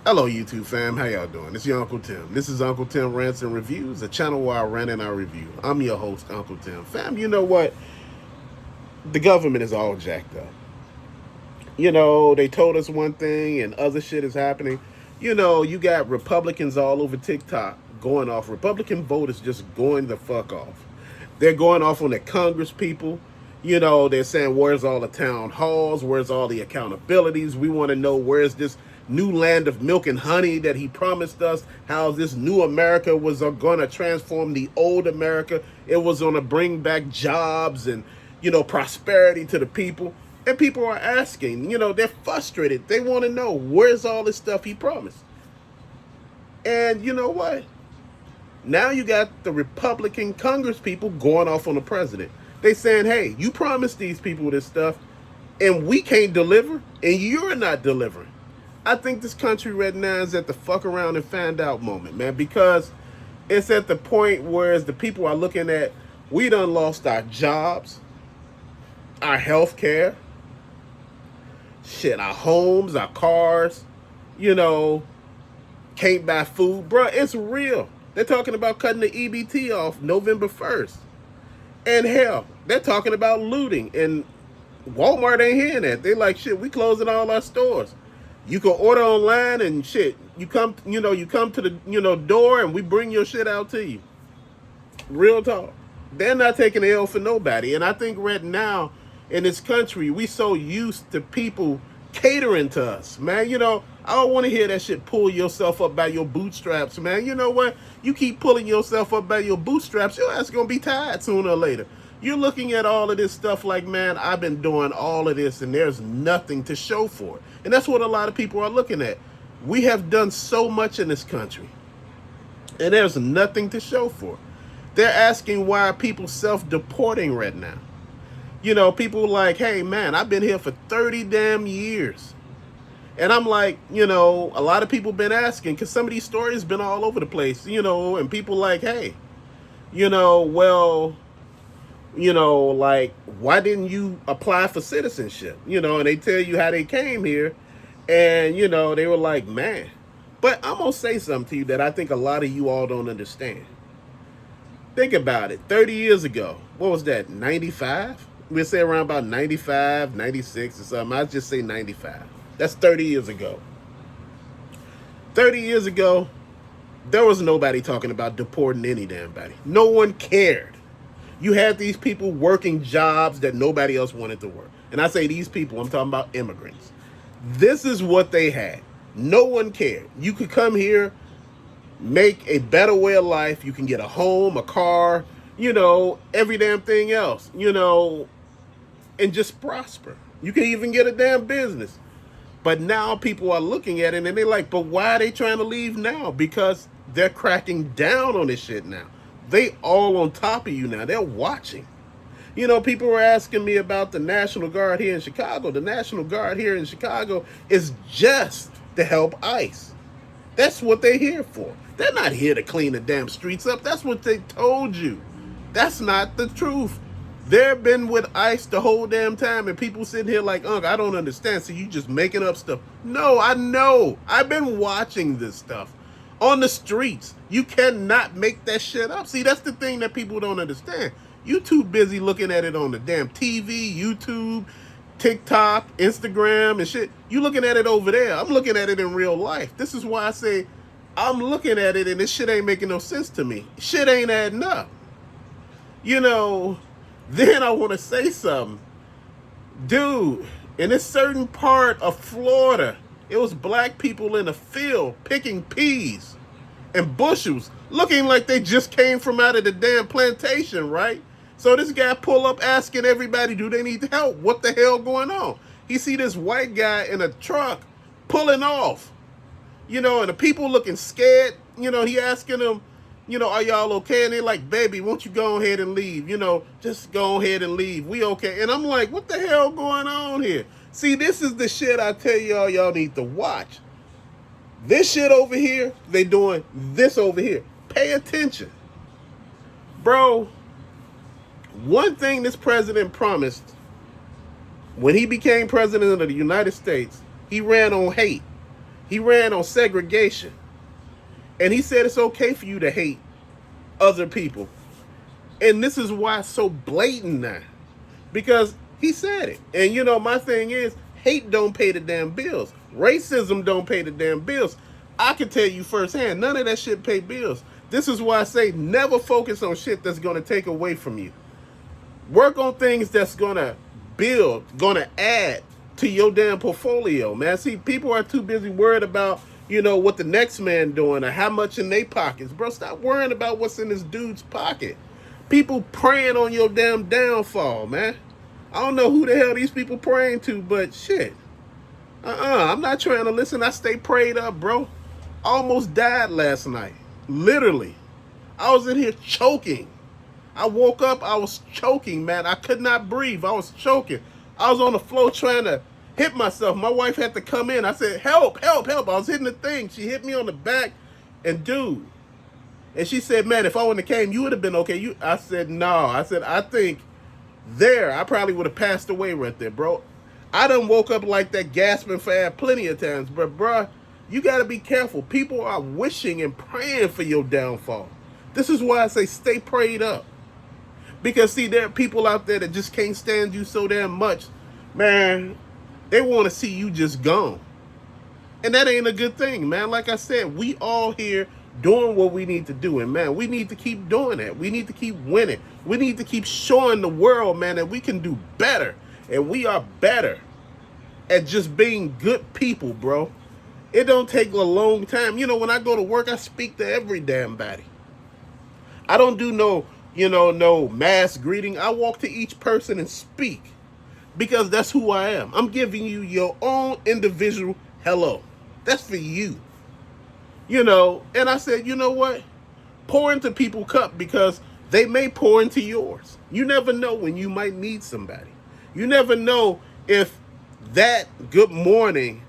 Hello, YouTube fam. How y'all doing? It's your Uncle Tim. This is Uncle Tim Rants and Reviews, a channel where I rant and I review. I'm your host, Uncle Tim. Fam, you know what? The government is all jacked up. They told us one thing and other shit is happening. You got Republicans all over TikTok going off. Republican voters just going the fuck off. They're going off on the Congress people. They're saying, where's all the town halls? Where's all the accountabilities? We want to know where's this new land of milk and honey that he promised us? How this new America was going to transform the old America. It was going to bring back jobs and, prosperity to the people. And people are asking, they're frustrated. They want to know, where's all this stuff he promised? And you know what? Now you got the Republican Congress people going off on the president. They saying, hey, you promised these people this stuff and we can't deliver and you're not delivering. I think this country right now is at the fuck around and find out moment, man, because it's at the point where the people are looking at, we done lost our jobs, our health care, shit, our homes, our cars, can't buy food. Bruh, it's real. They're talking about cutting the EBT off November 1st. And hell, they're talking about looting. And Walmart ain't hearing that. They like, shit, we closing all our stores. You can order online and shit. You come to the, door and we bring your shit out to you. Real talk. They're not taking the L for nobody. And I think right now in this country, we so used to people catering to us, man. I don't want to hear that shit, pull yourself up by your bootstraps, man. You know what? You keep pulling yourself up by your bootstraps, your ass gonna be tired sooner or later. You're looking at all of this stuff like, man, I've been doing all of this and there's nothing to show for it. And that's what a lot of people are looking at. We have done so much in this country and there's nothing to show for it. They're asking why are people self-deporting right now. People like, hey, man, I've been here for 30 damn years. And I'm like, a lot of people been asking, because some of these stories been all over the place, and people like, hey, like, why didn't you apply for citizenship? And they tell you how they came here, and, they were like, man. But I'm going to say something to you that I think a lot of you all don't understand. Think about it. 30 years ago, what was that, 95? We'll say around about 95, 96 or something. I'll just say 95. That's 30 years ago. 30 years ago, there was nobody talking about deporting any damn body. No one cared. You had these people working jobs that nobody else wanted to work. And I say these people, I'm talking about immigrants. This is what they had. No one cared. You could come here, make a better way of life. You can get a home, a car, every damn thing else, and just prosper. You can even get a damn business. But now people are looking at it and they're like, but why are they trying to leave now? Because they're cracking down on this shit now. They all on top of you now. They're watching. People were asking me about the National Guard here in Chicago. The National Guard here in Chicago is just to help ICE. That's what they're here for. They're not here to clean the damn streets up. That's what they told you. That's not the truth. They've been with ICE the whole damn time, and people sitting here like, I don't understand. So you just making up stuff. No, I know. I've been watching this stuff on the streets. You cannot make that shit up. See, that's the thing that people don't understand. You too busy looking at it on the damn TV, YouTube, TikTok, Instagram, and shit. You looking at it over there. I'm looking at it in real life. This is why I say I'm looking at it, and this shit ain't making no sense to me. Shit ain't adding up. Then I want to say something. Dude, in a certain part of Florida, it was black people in a field picking peas and bushels, looking like they just came from out of the damn plantation, right? So this guy pull up asking everybody, do they need help? What the hell going on? He see this white guy in a truck pulling off, and the people looking scared. He asking them, are y'all okay? And they're like, baby, won't you go ahead and leave? Just go ahead and leave. We okay. And I'm like, what the hell going on here? See, this is the shit I tell y'all need to watch. This shit over here, they doing this over here. Pay attention. Bro, one thing this president promised when he became president of the United States, he ran on hate. He ran on segregation. And he said it's okay for you to hate other people. And this is why it's so blatant now. Because he said it. And my thing is, hate don't pay the damn bills. Racism don't pay the damn bills. I can tell you firsthand, none of that shit pay bills. This is why I say never focus on shit that's going to take away from you. Work on things that's going to build, going to add to your damn portfolio, man. See, people are too busy worried about, what the next man doing or how much in their pockets. Bro, stop worrying about what's in this dude's pocket. People praying on your damn downfall, man. I don't know who the hell these people praying to, but shit. I'm not trying to listen. I stay prayed up, bro. I almost died last night. Literally. I was in here choking. I woke up, I was choking, man. I could not breathe. I was choking. I was on the floor trying to hit myself. My wife had to come in. I said, help, help, help. I was hitting the thing. She hit me on the back. And dude, and she said, man, if I wouldn't have came, you would have been okay. I said, no. I said, I think I probably would have passed away right there, bro. I done woke up like that gasping for air plenty of times. But, bro, you got to be careful. People are wishing and praying for your downfall. This is why I say stay prayed up. Because, see, there are people out there that just can't stand you so damn much. Man, they want to see you just gone. And that ain't a good thing, man. Like I said, we all here doing what we need to do. And, man, we need to keep doing that. We need to keep winning. We need to keep showing the world, man, that we can do better. And we are better at just being good people, bro. It don't take a long time. When I go to work, I speak to every damn body. I don't do no mass greeting. I walk to each person and speak because that's who I am. I'm giving you your own individual hello. That's for you. And I said, you know what? Pour into people's cup because they may pour into yours. You never know when you might need somebody. You never know if that good morning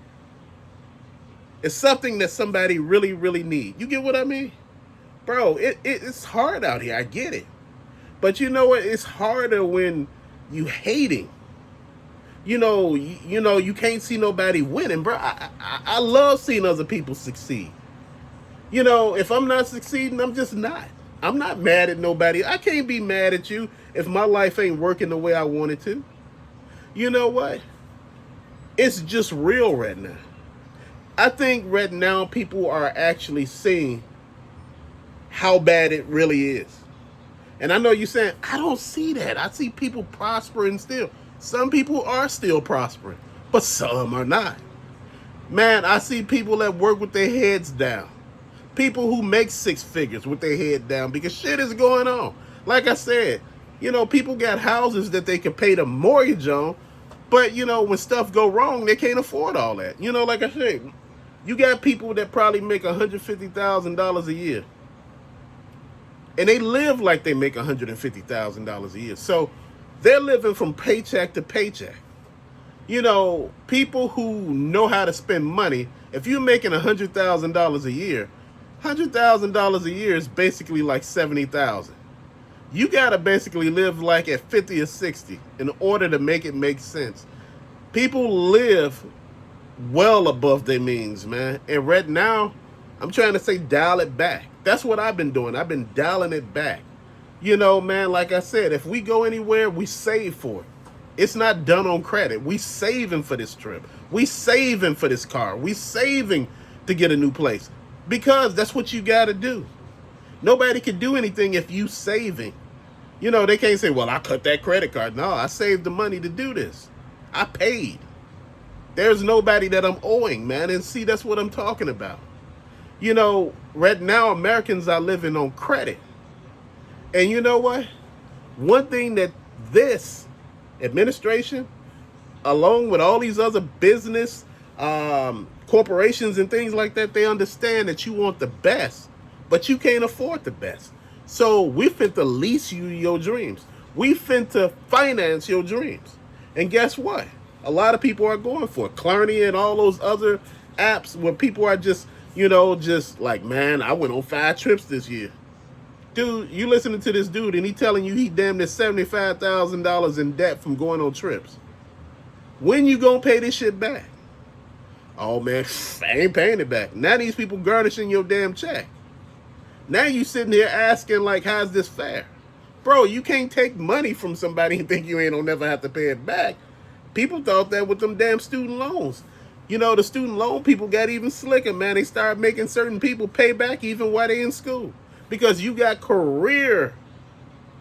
is something that somebody really, really needs. You get what I mean? Bro, it's hard out here. I get it. But you know what? It's harder when you hating. You can't see nobody winning, bro. I love seeing other people succeed. If I'm not succeeding, I'm just not. I'm not mad at nobody. I can't be mad at you if my life ain't working the way I want it to. You know what? It's just real right now. I think right now people are actually seeing how bad it really is. And I know you're saying, I don't see that. I see people prospering still. Some people are still prospering, but some are not. Man, I see people that work with their heads down. People who make six figures with their head down because shit is going on. Like I said, people got houses that they can pay the mortgage on, but, when stuff go wrong, they can't afford all that. Like I said, you got people that probably make $150,000 a year. And they live like they make $150,000 a year. So they're living from paycheck to paycheck. People who know how to spend money, if you're making $100,000 a year, $100,000 a year is basically like $70,000. You got to basically live like at 50 or 60 in order to make it make sense. People live well above their means, man. And right now, I'm trying to say dial it back. That's what I've been doing. I've been dialing it back. Man, like I said, if we go anywhere, we save for it. It's not done on credit. We saving for this trip. We saving for this car. We saving to get a new place. Because that's what you got to do. Nobody can do anything if you saving. They can't say, well, I cut that credit card. No, I saved the money to do this. I paid. There's nobody that I'm owing, man. And see, that's what I'm talking about. Right now, Americans are living on credit. And you know what? One thing that this administration, along with all these other business corporations and things like that, they understand that you want the best, but you can't afford the best. So we finna lease you your dreams. We finna finance your dreams. And guess what? A lot of people are going for it. Klarna and all those other apps where people are just, just like, man, I went on 5 trips this year. Dude, you listening to this dude and he telling you he damn near $75,000 in debt from going on trips. When you gonna pay this shit back? Oh man, I ain't paying it back. Now these people garnishing your damn check. Now you sitting here asking like, how's this fair? Bro, you can't take money from somebody and think you ain't gonna never have to pay it back. People thought that with them damn student loans. You know, the student loan people got even slicker, man. They started making certain people pay back even while they in school. Because you got career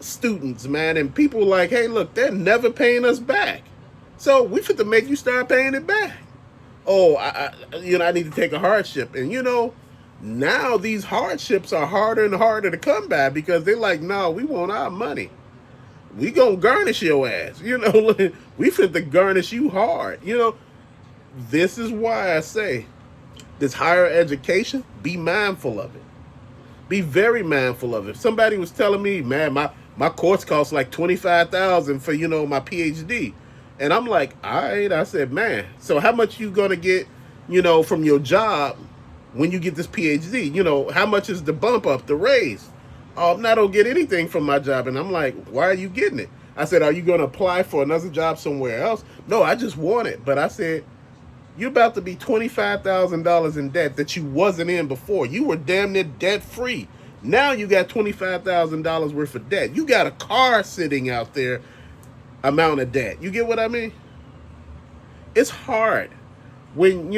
students, man, and people like, hey, look, they're never paying us back. So we fit to make you start paying it back. Oh, I need to take a hardship. And, now these hardships are harder and harder to come by because they're like, no, we want our money. We gonna garnish your ass. We fit to garnish you hard. This is why I say this higher education, be mindful of it. Be very mindful of it. Somebody was telling me, man, my course costs like $25,000 for, my PhD. And I'm like, all right. I said, man, so how much you gonna get, from your job when you get this PhD? How much is the bump up, the raise? Oh, I don't get anything from my job. And I'm like, why are you getting it? I said, are you gonna apply for another job somewhere else? No, I just want it. But I said, you're about to be $25,000 in debt that you wasn't in before. You were damn near debt free. Now you got $25,000 worth of debt. You got a car sitting out there, amount of debt. You get what I mean? It's hard when,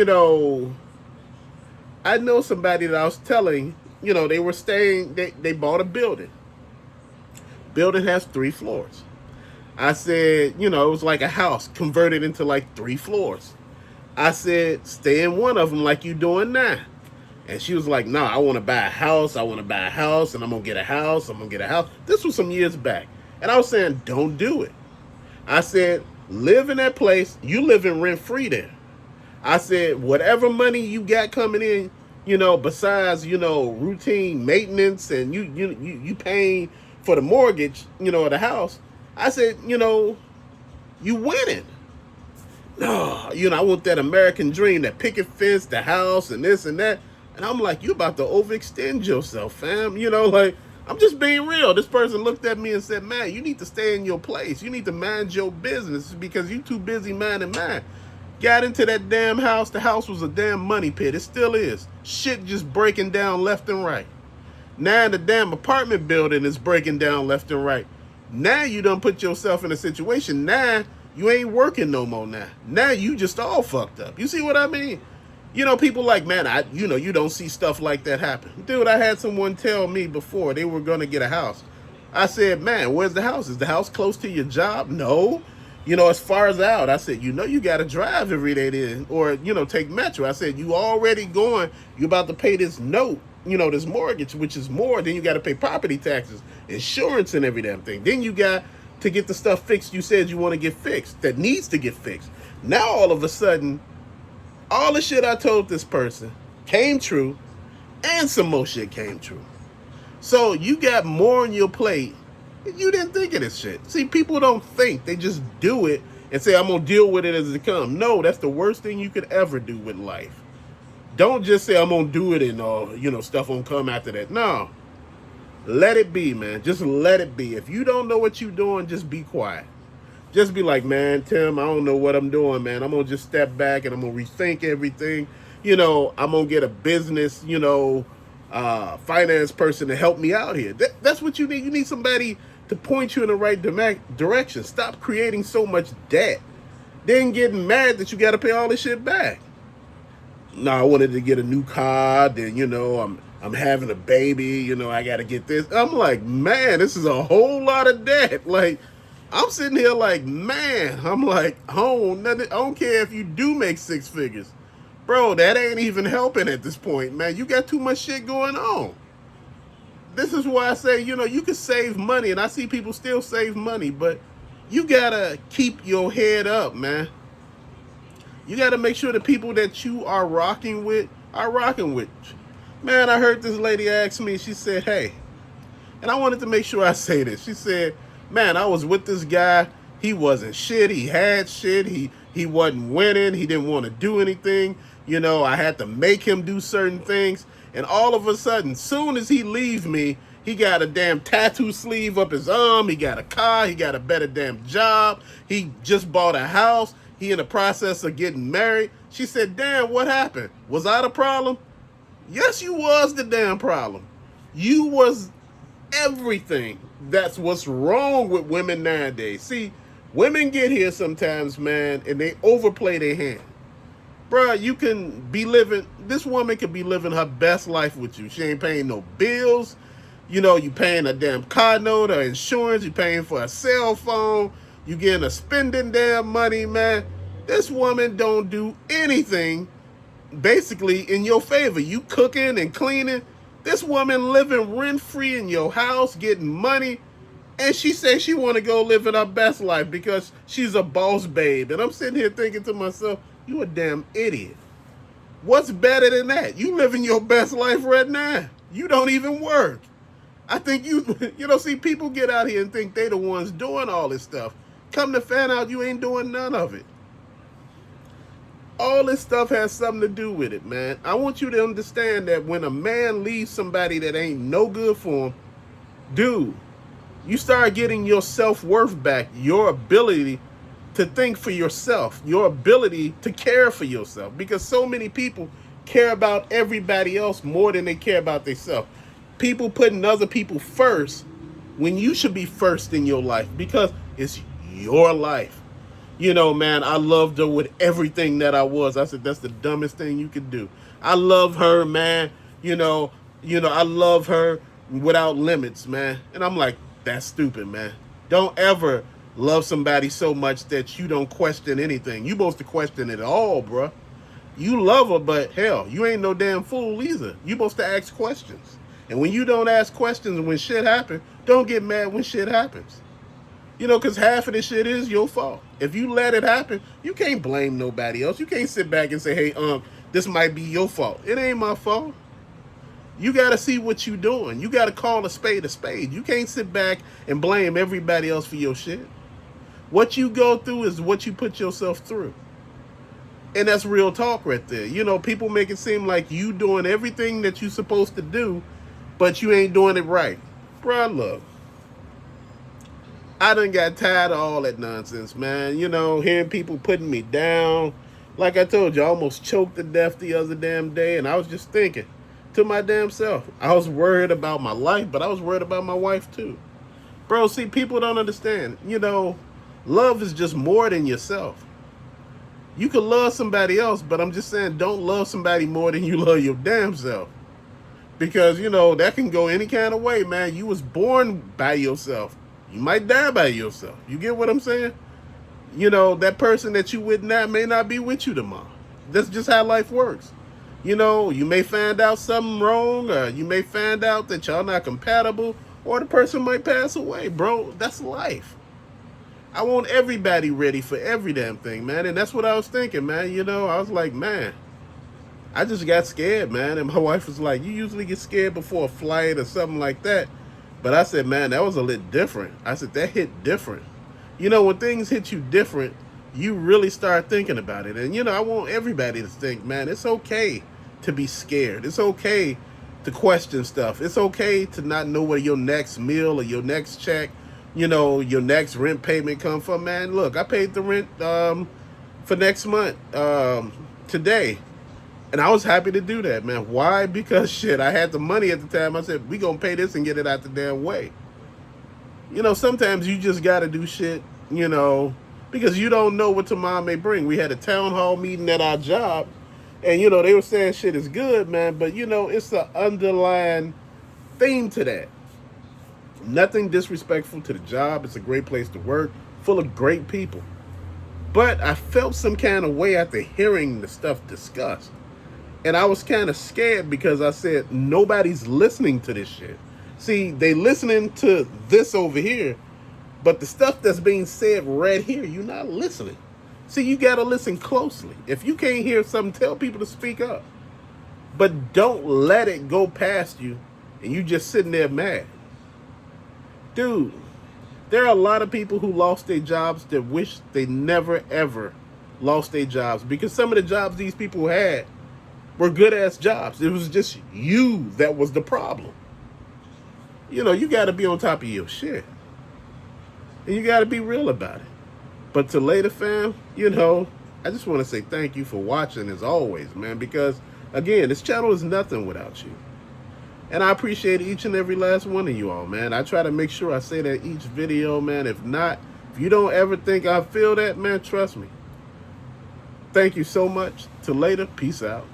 I know somebody that I was telling, they were staying, they bought a building. Building has 3 floors. I said, it was like a house converted into like 3 floors. I said, stay in one of them like you doing now. And she was like, no, I want to buy a house. I want to buy a house, and I'm going to get a house. I'm going to get a house. This was some years back. And I was saying, don't do it. I said, live in that place. You live in rent-free there. I said, whatever money you got coming in, besides, routine maintenance and you paying for the mortgage, of the house. I said, you winning. No, I want that American dream, that picket fence, the house, and this and that. And I'm like, you about to overextend yourself, fam. I'm just being real. This person looked at me and said, man, you need to stay in your place. You need to mind your business because you too busy minding mine. Got into that damn house. The house was a damn money pit. It still is. Shit just breaking down left and right. Now the damn apartment building is breaking down left and right. Now you done put yourself in a situation. Now you ain't working no more now. Now you just all fucked up. You see what I mean? People like, man, you don't see stuff like that happen. Dude, I had someone tell me before they were going to get a house. I said, man, where's the house? Is the house close to your job? No. As far as out, I said, you got to drive every day then, or, take Metro. I said, you already going, you about to pay this note, this mortgage, which is more. Then you got to pay property taxes, insurance, and every damn thing. Then you got to get the stuff fixed you said you want to get fixed, that needs to get fixed. Now, all of a sudden, all the shit I told this person came true, and some more shit came true. So you got more on your plate. You didn't think of this shit. See, people don't think. They just do it and say, I'm going to deal with it as it comes. No, that's the worst thing you could ever do with life. Don't just say, I'm going to do it and, stuff won't come after that. No. Let it be, man. Just let it be. If you don't know what you're doing, just be quiet. Just be like, man, Tim, I don't know what I'm doing, man. I'm going to just step back and I'm going to rethink everything. I'm going to get a business, finance person to help me out here. That's what you need. You need somebody to point you in the right direction. Stop creating so much debt. Then getting mad that you got to pay all this shit back. No, I wanted to get a new car. Then, I'm having a baby. I got to get this. I'm like, man, this is a whole lot of debt. Like, I'm sitting here like, man, I'm like, I don't care if you do make 6 figures. Bro, that ain't even helping at this point, man. You got too much shit going on. This is why I say, you can save money, and I see people still save money, but you gotta keep your head up, man. You gotta make sure the people that you are rocking with are rocking with you. Man, I heard this lady ask me, she said, hey, and I wanted to make sure I say this. She said, man, I was with this guy. He wasn't shit. He had shit. He wasn't winning. He didn't want to do anything. I had to make him do certain things. And all of a sudden, soon as he leave me, he got a damn tattoo sleeve up his arm. He got a car. He got a better damn job. He just bought a house. He in the process of getting married. She said, damn, what happened? Was I the problem? Yes, you was the damn problem. You was everything. That's what's wrong with women nowadays. See, women get here sometimes, man, and they overplay their hand. Bruh, you can be living, this woman could be living her best life with you. She ain't paying no bills. You know, you paying a damn car note or insurance. You paying for a cell phone. You getting a spending damn money, man. This woman don't do anything basically in your favor. You cooking and cleaning. This woman living rent free in your house, getting money, and she says she want to go live in her best life because she's a boss babe. And I'm sitting here thinking to myself, you a damn idiot. What's better than that? You living your best life right now. You don't even work. I think see, people get out here and think they the ones doing all this stuff. Come to find out you ain't doing none of it. All this stuff has something to do with it, man. I want you to understand that when a man leaves somebody that ain't no good for him, dude, you start getting your self-worth back, your ability to think for yourself, your ability to care for yourself. Because so many people care about everybody else more than they care about themselves. People putting other people first when you should be first in your life because it's your life. You know, man, I loved her with everything that I was. I said, that's the dumbest thing you could do. I love her, man. I love her without limits, man. And I'm like, that's stupid, man. Don't ever love somebody so much that you don't question anything. You supposed to question it all, bruh. You love her, but hell, you ain't no damn fool either. You supposed to ask questions. And when you don't ask questions when shit happens, don't get mad when shit happens. Because half of this shit is your fault. If you let it happen, you can't blame nobody else. You can't sit back and say, hey, this might be your fault. It ain't my fault. You got to see what you doing. You got to call a spade a spade. You can't sit back and blame everybody else for your shit. What you go through is what you put yourself through. And that's real talk right there. People make it seem like you doing everything that you supposed to do, but you ain't doing it right. Bruh, look. I done got tired of all that nonsense, man. Hearing people putting me down. Like I told you, I almost choked to death the other damn day, and I was just thinking to my damn self. I was worried about my life, but I was worried about my wife too. Bro, see, people don't understand. Love is just more than yourself. You can love somebody else, but I'm just saying don't love somebody more than you love your damn self. Because, that can go any kind of way, man. You was born by yourself. You might die by yourself. You get what I'm saying? That person that you with now may not be with you tomorrow. That's just how life works. You may find out something wrong, or you may find out that y'all not compatible, or the person might pass away, bro. That's life. I want everybody ready for every damn thing, man. And that's what I was thinking, man. I was like, man, I just got scared, man. And my wife was like, you usually get scared before a flight or something like that. But I said, man, that was a little different. I said, that hit different. When things hit you different, you really start thinking about it. And, I want everybody to think, man, it's okay to be scared. It's okay to question stuff. It's okay to not know where your next meal or your next check, your next rent payment come from, man. Look, I paid the rent for next month today. And I was happy to do that, man. Why? Because, shit, I had the money at the time. I said, we going to pay this and get it out the damn way. Sometimes you just got to do shit, because you don't know what tomorrow may bring. We had a town hall meeting at our job, and, they were saying shit is good, man. But, it's the underlying theme to that. Nothing disrespectful to the job. It's a great place to work, full of great people. But I felt some kind of way after hearing the stuff discussed. And I was kind of scared because I said, nobody's listening to this shit. See, they listening to this over here, but the stuff that's being said right here, you're not listening. See, you got to listen closely. If you can't hear something, tell people to speak up. But don't let it go past you and you just sitting there mad. Dude, there are a lot of people who lost their jobs that wish they never, ever lost their jobs. Because some of the jobs these people had were good-ass jobs. It was just you that was the problem. You got to be on top of your shit. And you got to be real about it. But to later, fam, I just want to say thank you for watching as always, man, because again, this channel is nothing without you. And I appreciate each and every last one of you all, man. I try to make sure I say that each video, man. If not, if you don't ever think I feel that, man, trust me. Thank you so much. Till later. Peace out.